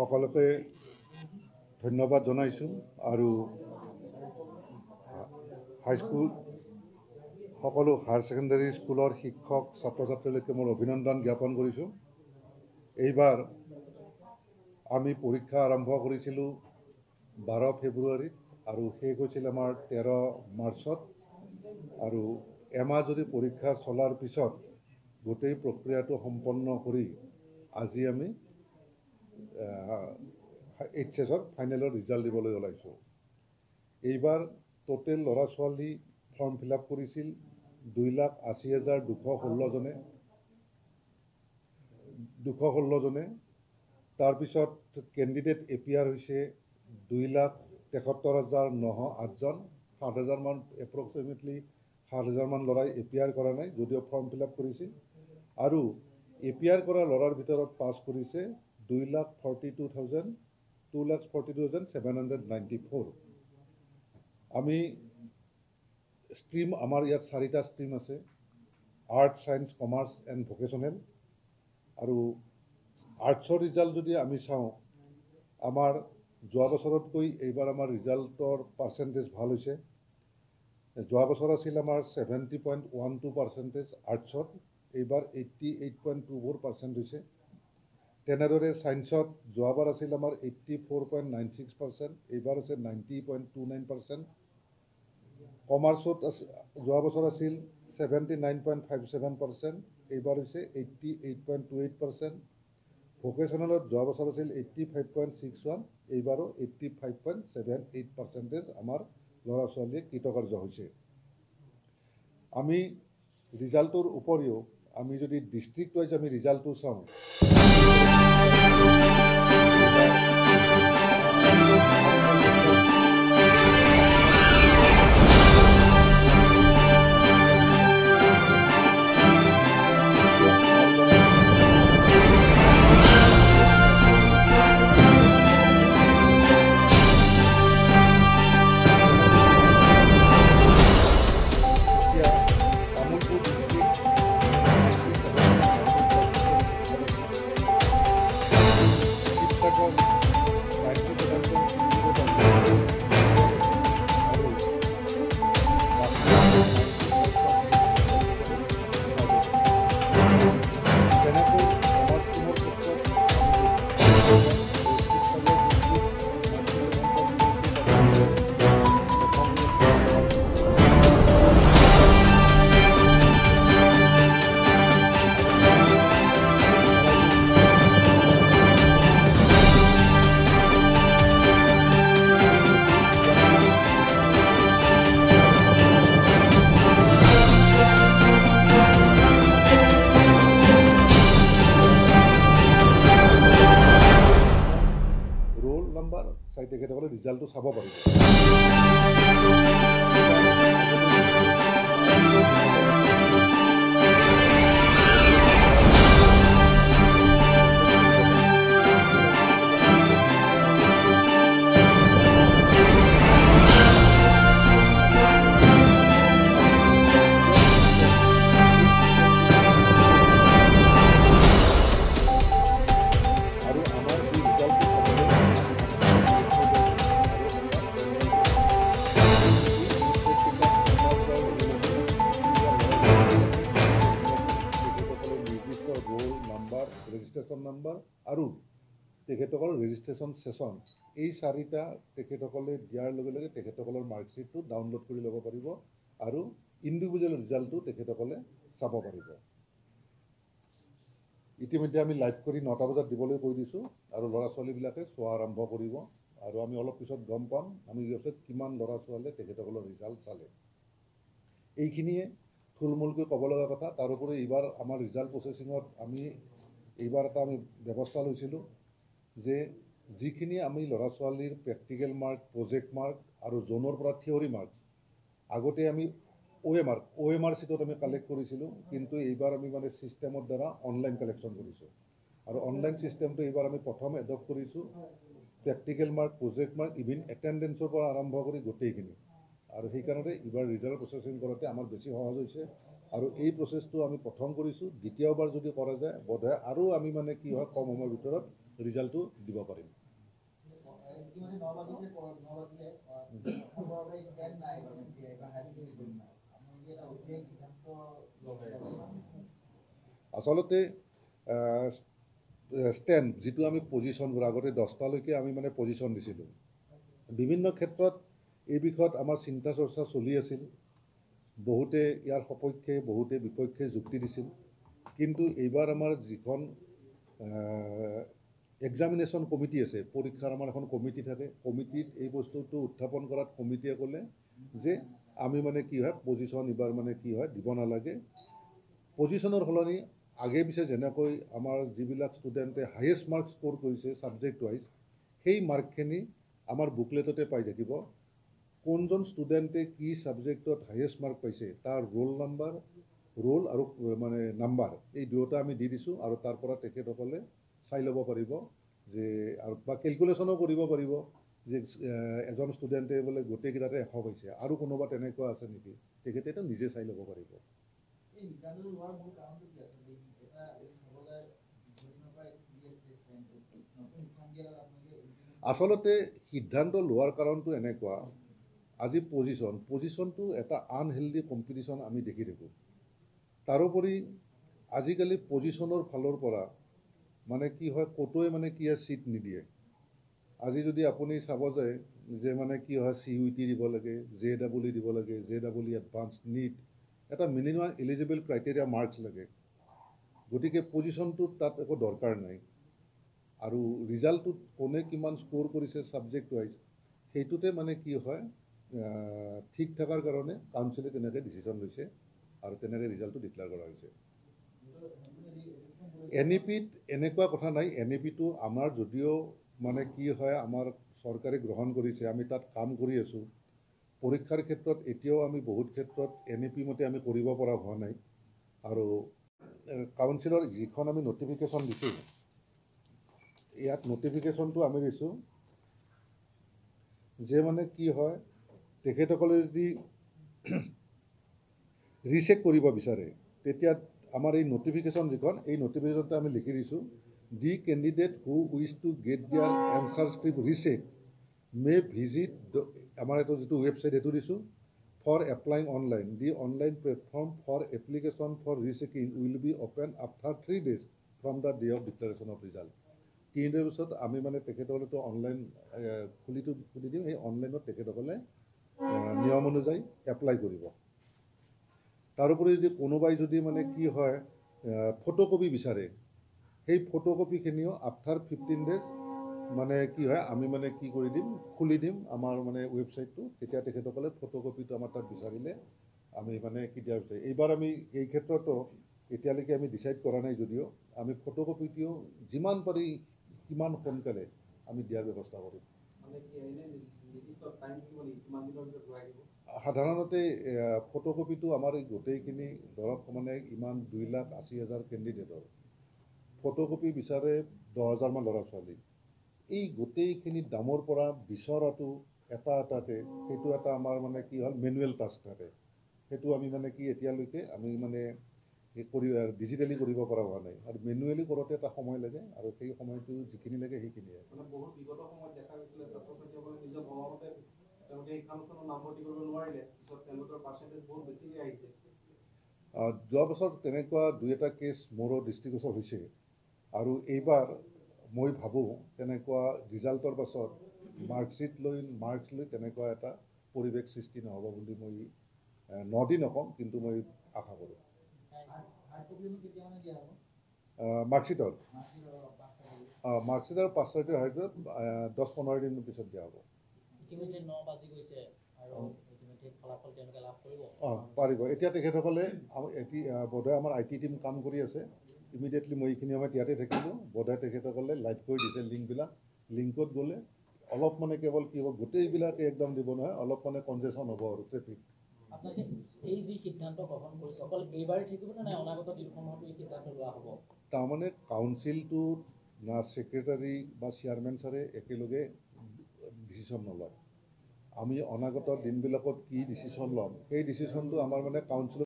সকলোকে ধন্যবাদ জনাইছোঁ আৰু হাইস্কুল সকলো হায়াৰ ছেকেণ্ডাৰী স্কুলৰ শিক্ষক ছাত্ৰ ছাত্ৰীলৈকে মোৰ অভিনন্দন জ্ঞাপন কৰিছোঁ। এইবাৰ আমি পৰীক্ষা আৰম্ভ কৰিছিলোঁ 12 ফেব্ৰুৱাৰীত আৰু শেষ হৈছিল আমাৰ 13 মাৰ্চত আৰু এমাহ যদি পৰীক্ষা চলাৰ পিছত গোটেই প্ৰক্ৰিয়াটো সম্পন্ন কৰি আজি আমি এইচএছৰ ফাইনেলৰ ৰিজাল্ট দিবলৈ ওলাইছোঁ। এইবাৰ টোটেল ল'ৰা ছোৱালী ফৰ্ম ফিল আপ কৰিছিল 2,80,216 জনে। তাৰপিছত কেণ্ডিডেট এপিয়াৰ হৈছে 2,73,908 জন। 7,000 মান এপ্ৰক্সিমেটলি 7,000 মান ল'ৰাই এপিয়াৰ কৰা নাই যদিও ফৰ্ম ফিল আপ কৰিছিল আৰু এপিয়াৰ কৰা ল'ৰাৰ ভিতৰত পাছ কৰিছে 2,42,794। আমি ষ্ট্ৰীম আমাৰ ইয়াত 4টা ষ্ট্ৰীম আছে, art, science, commerce and vocational. আৰু আৰ্টছৰ ৰিজাল্ট যদি আমি চাওঁ, আমাৰ যোৱা বছৰতকৈ এইবাৰ আমাৰ ৰিজাল্টৰ পাৰ্চেণ্টেজ ভাল হৈছে। যোৱা বছৰ আছিল আমাৰ 70.12% আৰ্টছত, এইবাৰ 88.24% হৈছে। তেনেদৰে ছায়েন্সত যোৱাবাৰ আছিল আমাৰ 84.96%, এইবাৰ হৈছে 90.29%। কমাৰ্চত যোৱা বছৰ আছিল 79.57%, এইবাৰ হৈছে 88.28%। ভকেশ্যনেলত যোৱা বছৰ আছিল 85.61, এইবাৰো 85.78% আমাৰ ল'ৰা ছোৱালীয়ে কৃতকাৰ্য হৈছে। আমি ৰিজাল্টৰ উপৰিও আমি যদি ডিষ্ট্ৰিক্ট ৱাইজ আমি ৰিজাল্টটো চাওঁ, চাই তেখেতসকলে ৰিজাল্টটো চাব পাৰিব। ৰেজিষ্ট্ৰেশ্যন নাম্বাৰ আৰু তেখেতসকলৰ ৰেজিষ্ট্ৰেশ্যন ছেশ্যন, এই 4টা তেখেতসকলে দিয়াৰ লগে লগে তেখেতসকলৰ মাৰ্কশ্বিটটো ডাউনলোড কৰি ল'ব পাৰিব আৰু ইণ্ডিভিজুৱেল ৰিজাল্টটো তেখেতসকলে চাব পাৰিব। ইতিমধ্যে আমি লাইভ কৰি 9টা বজাত দিবলৈ কৈ দিছোঁ আৰু ল'ৰা ছোৱালীবিলাকে চোৱা আৰম্ভ কৰিব আৰু আমি অলপ পিছত গম পাম আমি কিমান ল'ৰা ছোৱালীয়ে তেখেতসকলৰ ৰিজাল্ট চালে। এইখিনিয়ে থুলমূলকৈ ক'ব লগা কথা। তাৰোপৰি এইবাৰ আমাৰ ৰিজাল্ট প্ৰচেচিঙত আমি এইবাৰ এটা আমি ব্যৱস্থা লৈছিলোঁ যে যিখিনি আমি ল'ৰা ছোৱালীৰ প্ৰেক্টিকেল মাৰ্ক, প্ৰজেক্ট মাৰ্ক আৰু জোনৰ পৰা থিয়ৰী মাৰ্ক আগতে আমি OMR চিটত আমি কালেক্ট কৰিছিলোঁ, কিন্তু এইবাৰ আমি মানে ছিষ্টেমৰ দ্বাৰা অনলাইন কালেকশ্যন কৰিছোঁ আৰু অনলাইন ছিষ্টেমটো এইবাৰ আমি প্ৰথম এডপ্ট কৰিছোঁ। Practical mark, project mark, even এটেণ্ডেঞ্চৰ পৰা আৰম্ভ কৰি গোটেইখিনি। আৰু সেইকাৰণে এইবাৰ ৰিজাল্ট প্ৰচেচিং কৰোঁতে আমাৰ বেছি সহজ হৈছে আৰু এই প্ৰচেছটো আমি প্ৰথম কৰিছোঁ, দ্বিতীয়বাৰ যদি কৰা যায় বোধহয় আৰু আমি মানে কি হয় কম সময়ৰ ভিতৰত ৰিজাল্টটো দিব পাৰিম। আচলতে ষ্টেণ্ড যিটো আমি পজিশ্যনবোৰ আগতে 10টালৈকে আমি মানে পজিশ্যন দিছিলোঁ। বিভিন্ন ক্ষেত্ৰত এই বিষয়ত আমাৰ চিন্তা চৰ্চা চলি আছিল। বহুতে ইয়াৰ সপক্ষে বহুতে বিপক্ষে যুক্তি দিছিল, কিন্তু এইবাৰ আমাৰ যিখন এক্সামিনেশ্যন কমিটি আছে, পৰীক্ষাৰ আমাৰ এখন কমিটি থাকে, কমিটিত এই বস্তুটো উত্থাপন কৰাত কমিটিয়ে ক'লে যে আমি মানে কি হয় পজিশ্যন এইবাৰ মানে কি হয় দিব নালাগে। পজিশ্যনৰ সলনি আগে পিছে যেনেকৈ আমাৰ যিবিলাক ষ্টুডেণ্টে হায়েষ্ট মাৰ্ক স্ক'ৰ কৰিছে ছাবজেক্ট ৱাইজ, সেই মাৰ্কখিনি আমাৰ বুকলেটতে পাই থাকিব। কোনজন ষ্টুডেণ্টে কি ছাবজেক্টত হায়েষ্ট মাৰ্ক পাইছে তাৰ ৰোল আৰু মানে নাম্বাৰ এই দুয়োটা আমি দি দিছোঁ, আৰু তাৰ পৰা তেখেতসকলে চাই ল'ব পাৰিব যে আৰু বা কেলকুলেশ্যনো কৰিব পাৰিব যে এজন ষ্টুডেণ্টে বোলে গোটেইকেইটাতে 100 পাইছে, আৰু কোনোবা তেনেকুৱা আছে নেকি, তেখেতেতো নিজে চাই ল'ব পাৰিব। আচলতে সিদ্ধান্ত লোৱাৰ কাৰণটো এনেকুৱা, আজি পজিশ্যনটো এটা আনহেল্ডি কম্পিটিশ্যন আমি দেখি থাকোঁ। তাৰোপৰি আজিকালি পজিশ্যনৰ ফালৰ পৰা মানে কি হয় ক'তোৱে মানে কি হয় ছিট নিদিয়ে। আজি যদি আপুনি চাব যায় যে মানে কি হয় CUET দিব লাগে, JEE দিব লাগে, JEE এডভান্স নীট, এটা মিনিমাম এলিজিবল ক্ৰাইটেৰিয়া মাৰ্কছ লাগে। গতিকে পজিশ্যনটোত তাত একো দৰকাৰ নাই, আৰু ৰিজাল্টটোত কোনে কিমান স্ক'ৰ কৰিছে ছাবজেক্ট ৱাইজ সেইটোতে মানে কি হয় ঠিক থকাৰ কাৰণে কাউন্সিলে তেনেকৈ ডিচিশ্যন লৈছে, আৰু তেনেকৈ ৰিজাল্টটো ডিক্লেয়াৰ কৰা হৈছে। NEPত এনেকুৱা কথা নাই। NEPটো আমাৰ যদিও মানে কি হয় আমাৰ চৰকাৰে গ্ৰহণ কৰিছে, আমি তাত কাম কৰি আছোঁ। পৰীক্ষাৰ ক্ষেত্ৰত এতিয়াও আমি বহুত ক্ষেত্ৰত NEP মতে আমি কৰিব পৰা হোৱা নাই, আৰু কাউন্সিলৰ যিখন আমি নটিফিকেশ্যন দিছোঁ, ইয়াত নটিফিকেশ্যনটো আমি দিছোঁ যে মানে কি হয় তেখেতসকলে যদি ৰিচেক কৰিব বিচাৰে, তেতিয়া আমাৰ এই নটিফিকেশ্যন যিখন, এই নটিফিকেশ্যনটো আমি লিখি দিছোঁ, the candidate who wish to get their answer script recheck may visit আমাৰ এইটো যিটো ৱেবছাইট সেইটো দিছোঁ, for applying online, the online platform for application for rechecking will be open after 3 days from the day of declaration of result. 3 days পিছত আমি মানে তেখেতসকলেতো online খুলি দিম, সেই অনলাইনত তেখেতসকলে নিয়ম অনুযায়ী এপ্লাই কৰিব। তাৰোপৰি যদি কোনোবাই যদি মানে কি হয় ফটোকপি বিচাৰে, সেই ফটোকপিখিনিও আফটাৰ 15 days মানে কি হয় আমি মানে কি কৰি দিম, খুলি দিম আমাৰ মানে ৱেবছাইটটো, তেতিয়া তেখেতসকলে ফটোকপিটো আমাৰ তাত বিচাৰিলে আমি মানে কি দিয়াৰ বিচাৰিম। এইবাৰ আমি এই ক্ষেত্ৰতো এতিয়ালৈকে আমি ডিচাইড কৰা নাই যদিও আমি ফটোকপিটোও যিমান পাৰি কিমান সোনকালে আমি দিয়াৰ ব্যৱস্থা কৰিম। সাধাৰণতে ফটোকপিটো আমাৰ এই গোটেইখিনি ধৰক মানে ইমান 2,80,000 কেণ্ডিডেটৰ ফটোকপি বিচাৰে 10,000মান ল'ৰা ছোৱালী। এই গোটেইখিনি দামৰ পৰা বিচৰাটো এটাতে সেইটো এটা আমাৰ মানে কি হ'ল মেনুৱেল টাস্ক থাকে, সেইটো আমি মানে কি এতিয়ালৈকে আমি মানে ডিজিটেলি কৰিব পৰা হোৱা নাই, আৰু মেনুৱেলি কৰোঁতে এটা সময় লাগে, আৰু সেই সময়টো যিখিনি লাগে সেইখিনিয়ে। বহুত বিগত সময়ত দেখা গৈছিলে ছাত্ৰ ছাত্ৰীসকলে নিজৰ মনমতে তেওঁলোকে শিক্ষানুষ্ঠানত নামভৰ্তি কৰিব নোৱাৰিলে, পিছত তেওঁলোকৰ পাৰ্চেণ্টেজ বহুত বেছিকৈ আহিছে। যোৱা বছৰ তেনেকুৱা 2-এটা কেছ মোৰো দৃষ্টিগোচৰ হৈছে, আৰু এইবাৰ মই ভাবোঁ তেনেকুৱা ৰিজাল্টৰ পাছত মাৰ্কছ লৈ তেনেকুৱা এটা পৰিৱেশ সৃষ্টি নহ'ব বুলি মই নদি নকওঁ, কিন্তু মই আশা কৰোঁ। মাৰ্কশ্বিটৰ 5-6টা হাইড্ৰত 10-15 দিনৰ পিছত দিয়া হ'ব। পাৰিব। এতিয়া তেখেতসকলে বোধহয় আমাৰ IT টিম কাম কৰি আছে, ইমিডিয়েটলি মই এইখিনি সময়ত ইয়াতে থাকিলোঁ, বোধহয় তেখেতসকলে লাইভ কৰি দিছে লিংকবিলাক, লিংকত গ'লে অলপ মানে কেৱল কি হ'ব গোটেইবিলাকে একদম দিব নহয়, অলপ মানে কনজেশ্যন হ'ব আৰু ট্ৰেফিক। তাৰমানে কাউন্সিলটো না ছেক্ৰেটাৰী বা চেয়াৰমেন ছাৰে একেলগে ডিচিশ্যন নলয়। আমি অনাগত দিনবিলাকত কি ডিচিশ্যন ল'ম, সেই ডিচিশ্যনটো আমাৰ মানে কাউন্সিলত